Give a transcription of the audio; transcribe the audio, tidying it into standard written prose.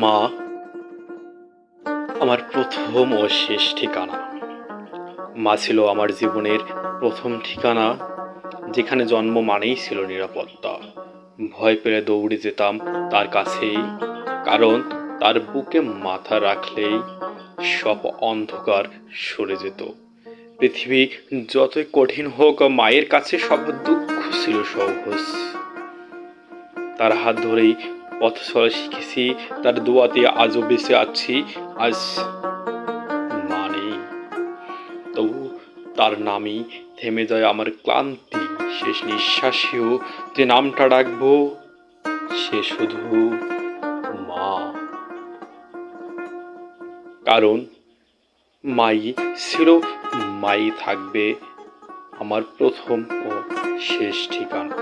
মা আমার প্রথম ও শেষ ঠিকানা। মা ছিল আমার জীবনের প্রথম ঠিকানা, যেখানে জন্ম মানেই ছিল নিরাপত্তা। ভয় পেলে দৌড়ে যেতাম তার কাছেই, কারণ তার বুকে মাথা রাখলেই সব অন্ধকার সরে যেত। পৃথিবী যতই কঠিন হোক, মায়ের কাছে সব দুঃখ ছিল সহজ। তার হাত ধরেই পথ চলা শিখেছি, তার দোয়াতে আজও বেঁচে আছি। আজ মা নেই, তবু তার নামই থেমে যায় আমার ক্লান্তি। শেষ নিঃশ্বাসেও যে নামটা ডাকবো, সে শুধু মা। কারণ মাই ছিল, মাই থাকবে আমার প্রথম ও শেষ ঠিকানা।